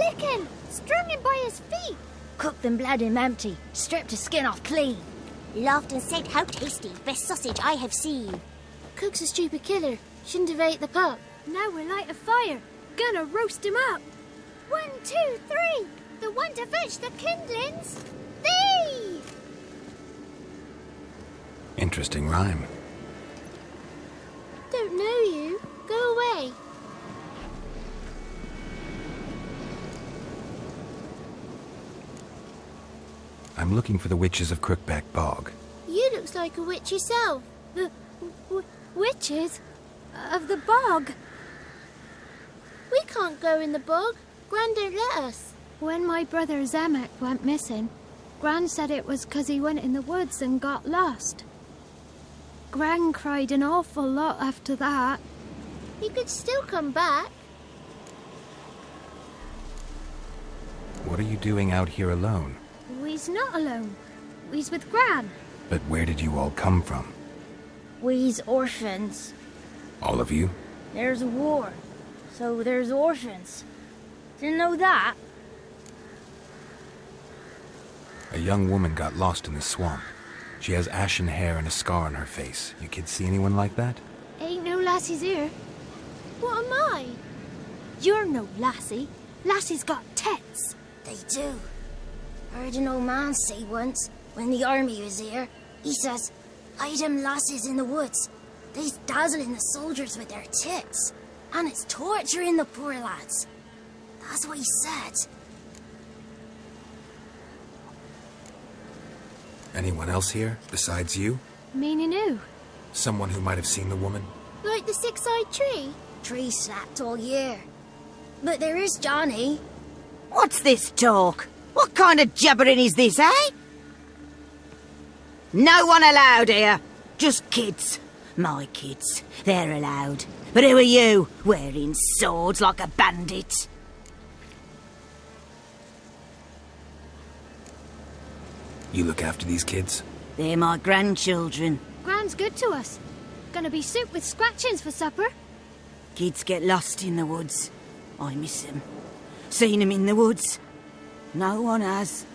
chicken, strung him by his feet. Cooked and bled him empty, stripped his skin off clean. Laughed and said, how tasty, best sausage I have seen. Cook's a stupid killer, shouldn't have ate the pup. Now we'll light a fire, gonna roast him up. 1, 2, 3, the one to fetch the kindlings. Thee! Interesting rhyme. Don't know you. Go away. I'm looking for the witches of Crookback Bog. You looks like a witch yourself. The witches of the bog. We can't go in the bog. Gran don't let us. When my brother Zemek went missing, Gran said it was 'cause he went in the woods and got lost. Gran cried an awful lot after that. He could still come back. What are you doing out here alone? We's not alone. We's with Gran. But where did you all come from? We's orphans. All of you? There's a war, so there's orphans. Didn't know that? A young woman got lost in the swamp. She has ashen hair and a scar on her face. You kids see anyone like that? Ain't no lassies here. What am I? You're no lassie. Lassie's got tits. They do. Heard an old man say once, when the army was here, he says, "Hide them lasses in the woods. They's dazzling the soldiers with their tits, and it's torturing the poor lads." That's what he said. Anyone else here, besides you? Meaning who? Someone who might have seen the woman? Like the six-eyed tree? Tree slapped all year. But there is Johnny. What's this talk? What kind of jabbering is this, eh? No one allowed here. Just kids. My kids. They're allowed. But who are you, wearing swords like a bandit? You look after these kids? They're my grandchildren. Gran's good to us. Gonna be soup with scratchings for supper. Kids get lost in the woods. I miss them. Seen them in the woods. No one has.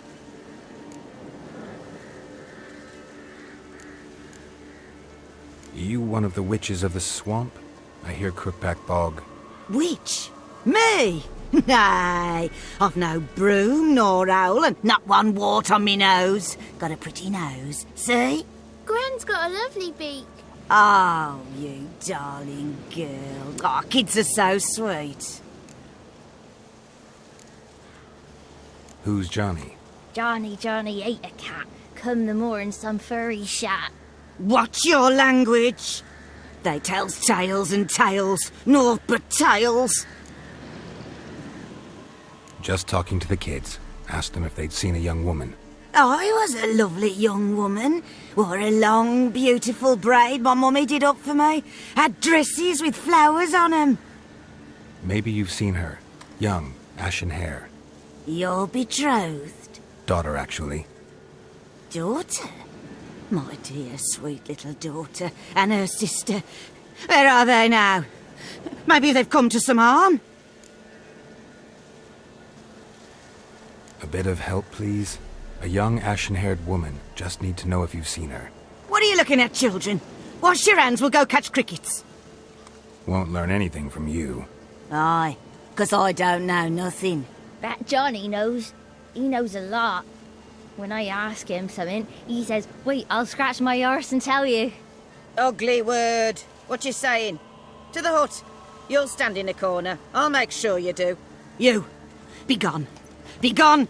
You one of the witches of the swamp? I hear Crookback Bog. Witch? Me? Nay, I've no broom nor owl and not one wart on me nose. Got a pretty nose, see? Gran's got a lovely beak. Oh, you darling girl. Oh, kids are so sweet. Who's Johnny? Johnny ate a cat. Come the more in some furry shat. Watch your language. They tells tales and tales, naught but tales. Just talking to the kids. Asked them if they'd seen a young woman. I was a lovely young woman. Wore a long, beautiful braid my mummy did up for me. Had dresses with flowers on 'em. Maybe you've seen her. Young, ashen hair. You're betrothed? Daughter, actually. Daughter? My dear, sweet little daughter. And her sister. Where are they now? Maybe they've come to some harm? A bit of help, please? A young, ashen-haired woman. Just need to know if you've seen her. What are you looking at, children? Wash your hands, we'll go catch crickets. Won't learn anything from you. Aye, 'cause I don't know nothing. That Johnny knows. He knows a lot. When I ask him something, he says, "Wait, I'll scratch my arse and tell you." Ugly word. What you saying? To the hut. You'll stand in a corner. I'll make sure you do. You, be gone. Be gone!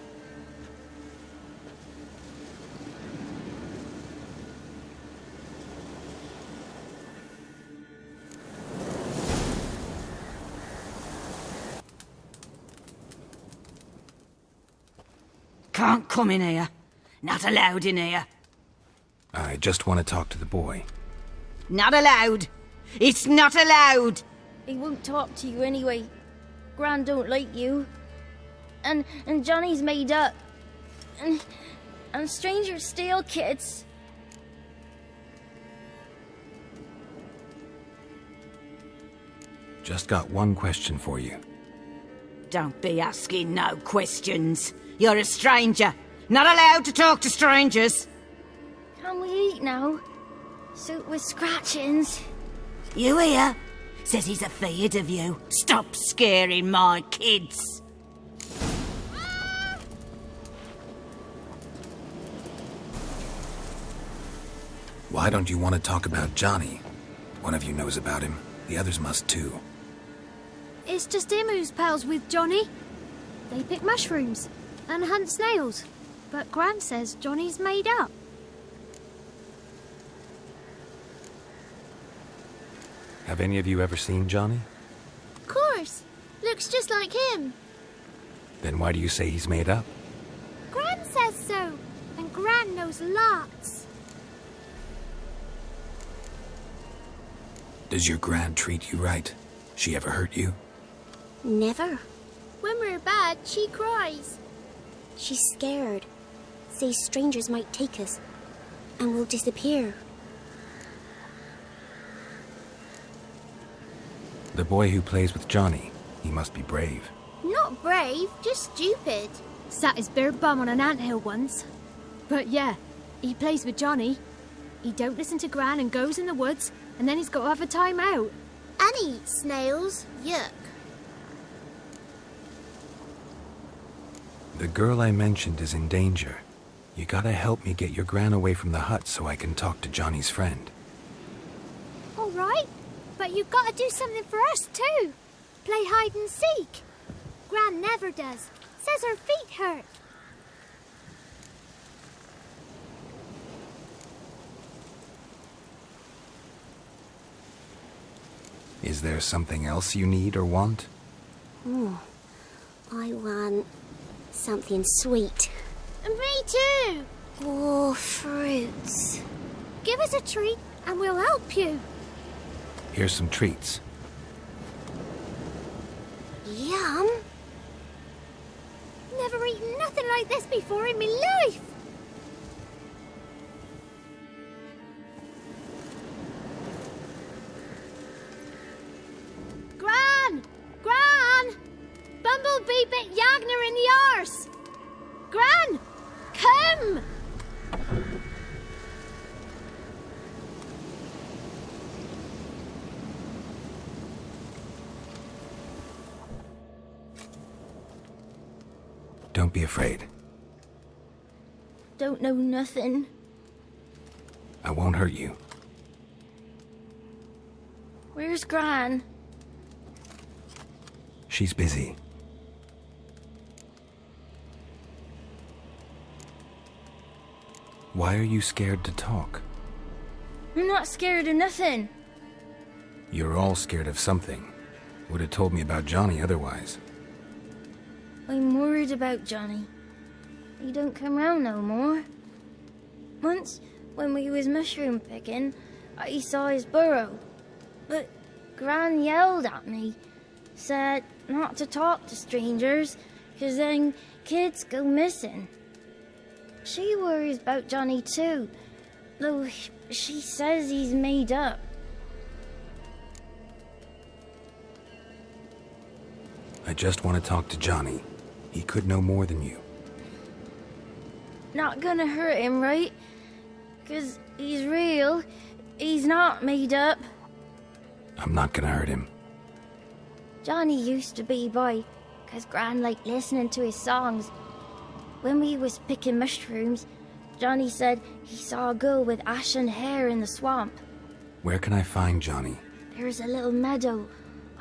Can't come in here. Not allowed in here. I just want to talk to the boy. Not allowed. It's not allowed. He won't talk to you anyway. Gran don't like you. And Johnny's made up. And strangers steal kids. Just got one question for you. Don't be asking no questions. You're a stranger. Not allowed to talk to strangers. Can we eat now? Soup with scratchings. You hear? Says he's afeard of you. Stop scaring my kids. Why don't you want to talk about Johnny? One of you knows about him. The others must too. It's just him who's pals with Johnny. They pick mushrooms and hunt snails. But Gran says Johnny's made up. Have any of you ever seen Johnny? Of course. Looks just like him. Then why do you say he's made up? Gran says so. And Gran knows lots. Does your Gran treat you right? She ever hurt you? Never. When we're bad, she cries. She's scared. Says strangers might take us. And we'll disappear. The boy who plays with Johnny, he must be brave. Not brave, just stupid. Sat his bare bum on an anthill once. But yeah, he plays with Johnny. He don't listen to Gran and goes in the woods, and then he's got to have a time out. And he eats snails. Yuck. The girl I mentioned is in danger. You gotta help me get your Gran away from the hut so I can talk to Johnny's friend. All right, but you've got to do something for us too. Play hide and seek. Gran never does. Says her feet hurt. Is there something else you need or want? I want something sweet. And me too. Oh, fruits. Give us a treat and we'll help you. Here's some treats. Yum. Never eaten nothing like this before in my life. Gran! Gran! Bumblebee bit Yagner in the arse. Gran! Come! Don't be afraid. Don't know nothing. I won't hurt you. Where's Gran? She's busy. Why are you scared to talk? I'm not scared of nothing. You're all scared of something. Would have told me about Johnny otherwise. I'm worried about Johnny. He don't come round no more. Once, when we was mushroom picking, I saw his burrow. But Gran yelled at me, said not to talk to strangers, 'cause then kids go missing. She worries about Johnny too, though she says he's made up. I just want to talk to Johnny. He could know more than you. Not gonna hurt him, right? 'Cause he's real. He's not made up. I'm not gonna hurt him. Johnny used to be boy, 'cause Gran liked listening to his songs. When we was picking mushrooms, Johnny said he saw a girl with ashen hair in the swamp. Where can I find Johnny? There's a little meadow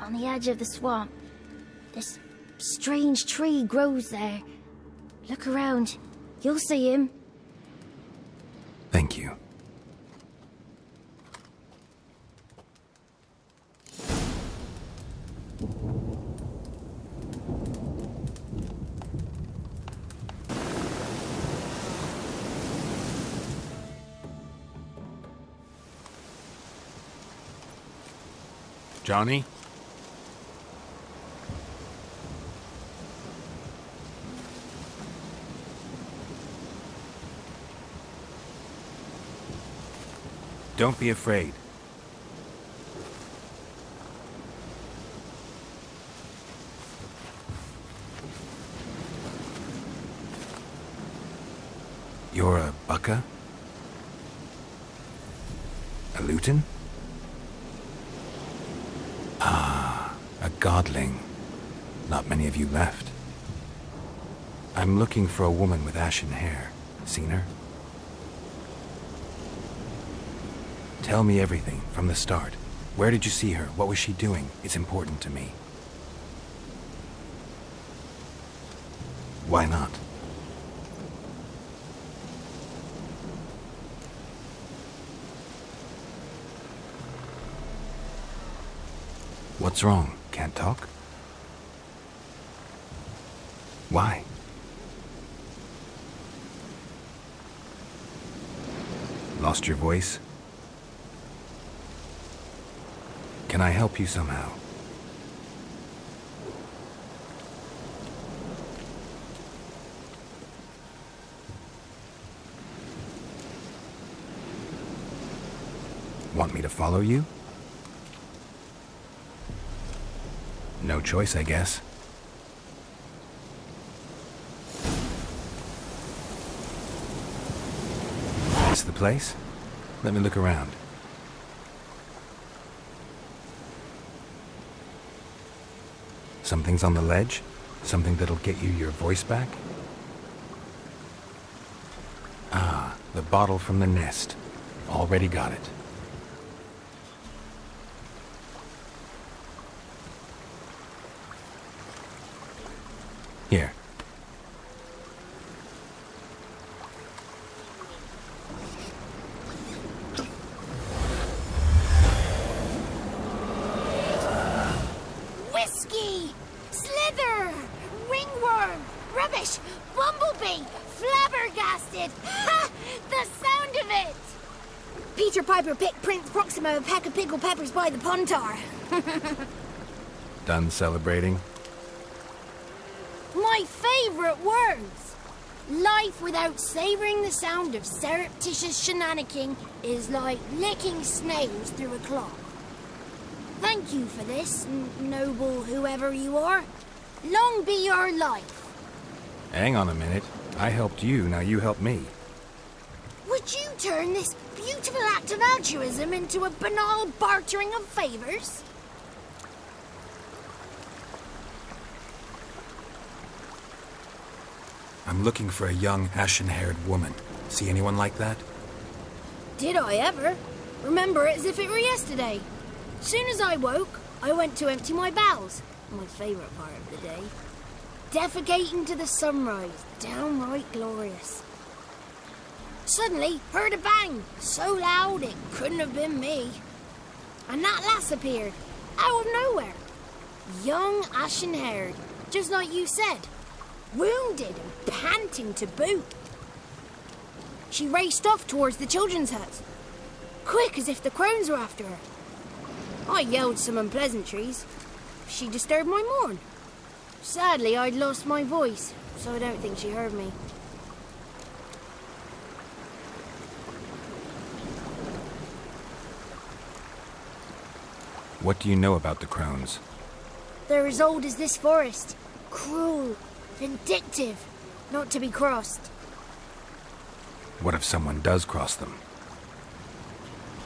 on the edge of the swamp. This strange tree grows there. Look around. You'll see him. Thank you. Johnny? Don't be afraid. You're a Bucka? A Luton? Ah, a godling. Not many of you left. I'm looking for a woman with ashen hair. Seen her? Tell me everything, from the start. Where did you see her? What was she doing? It's important to me. Why not? What's wrong? Can't talk? Why? Lost your voice? Can I help you somehow? Want me to follow you? No choice, I guess. This the place? Let me look around. Something's on the ledge? Something that'll get you your voice back? Ah, the bottle from the nest. Already got it. Here. Whiskey! Slither! Ringworm! Rubbish! Bumblebee! Flabbergasted! Ha! The sound of it! Peter Piper picked Prince Proximo a pack of pickled peppers by the pontar. Done celebrating? My favourite words! Life without savouring the sound of surreptitious shenanigans is like licking snails through a cloth. Thank you for this, noble whoever you are. Long be your life. Hang on a minute. I helped you, now you help me. Would you turn this beautiful act of altruism into a banal bartering of favours? I'm looking for a young, ashen-haired woman. See anyone like that? Did I ever? Remember it as if it were yesterday. Soon as I woke, I went to empty my bowels. My favourite part of the day. Defecating to the sunrise. Downright glorious. Suddenly, heard a bang. So loud it couldn't have been me. And that lass appeared. Out of nowhere. Young, ashen-haired. Just like you said. Wounded and panting to boot. She raced off towards the children's hut. Quick as if the crones were after her. I yelled some unpleasantries. She disturbed my morn. Sadly, I'd lost my voice, so I don't think she heard me. What do you know about the crones? They're as old as this forest. Cruel, vindictive, not to be crossed. What if someone does cross them?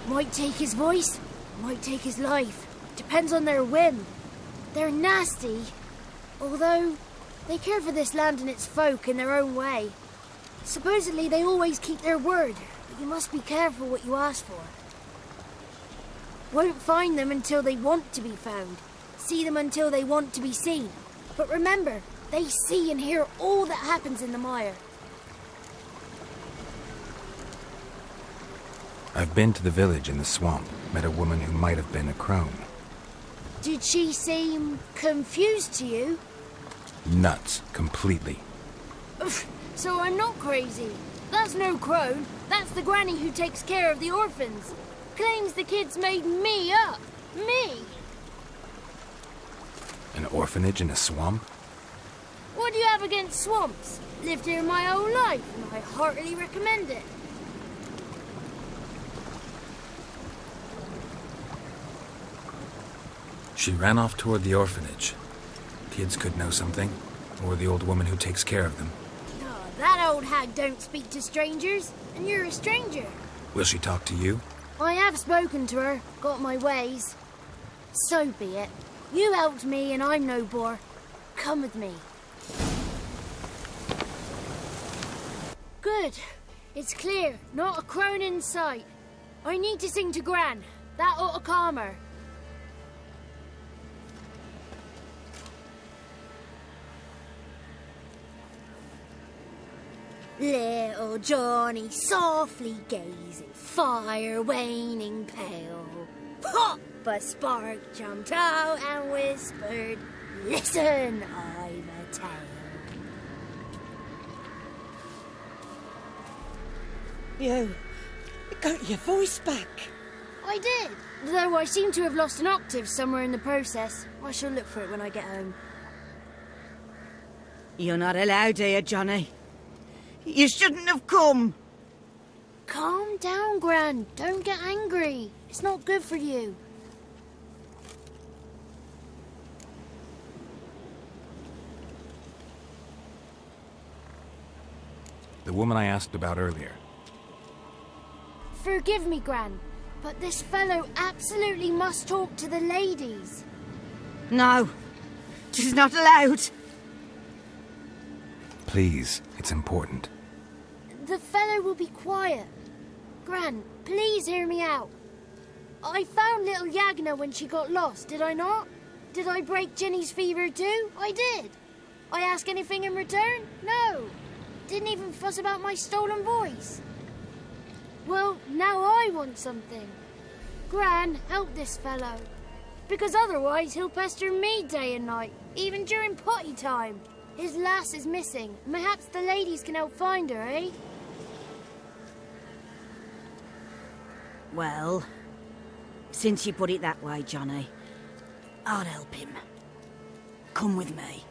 Might take his voice, might take his life. Depends on their whim. They're nasty, although they care for this land and its folk in their own way. Supposedly they always keep their word, but you must be careful what you ask for. Won't find them until they want to be found. See them until they want to be seen. But remember, they see and hear all that happens in the mire. I've been to the village in the swamp, met a woman who might have been a crone. Did she seem confused to you? Nuts, completely. So I'm not crazy. That's no crone. That's the granny who takes care of the orphans. Claims the kids made me up. Me! An orphanage in a swamp? What do you have against swamps? Lived here my whole life, and I heartily recommend it. She ran off toward the orphanage. Kids could know something, or the old woman who takes care of them. Oh, that old hag don't speak to strangers, and you're a stranger. Will she talk to you? I have spoken to her, got my ways. So be it. You helped me and I'm no bore. Come with me. Good. It's clear, not a crone in sight. I need to sing to Gran. That ought to calm her. Little Johnny softly gazing, fire waning pale. Pop! A spark jumped out and whispered, "Listen, I'm a tale." You got your voice back. I did, though I seem to have lost an octave somewhere in the process. I shall look for it when I get home. You're not allowed here, Johnny. You shouldn't have come. Calm down, Gran. Don't get angry. It's not good for you. The woman I asked about earlier. Forgive me, Gran, but this fellow absolutely must talk to the ladies. No, she's not allowed. Please, it's important. The fellow will be quiet. Gran, please hear me out. I found little Yagna when she got lost, did I not? Did I break Jenny's fever too? I did. I ask anything in return? No. Didn't even fuss about my stolen voice. Well, now I want something. Gran, help this fellow. Because otherwise he'll pester me day and night, even during potty time. His lass is missing. Perhaps the ladies can help find her, eh? Well, since you put it that way, Johnny, I'll help him. Come with me.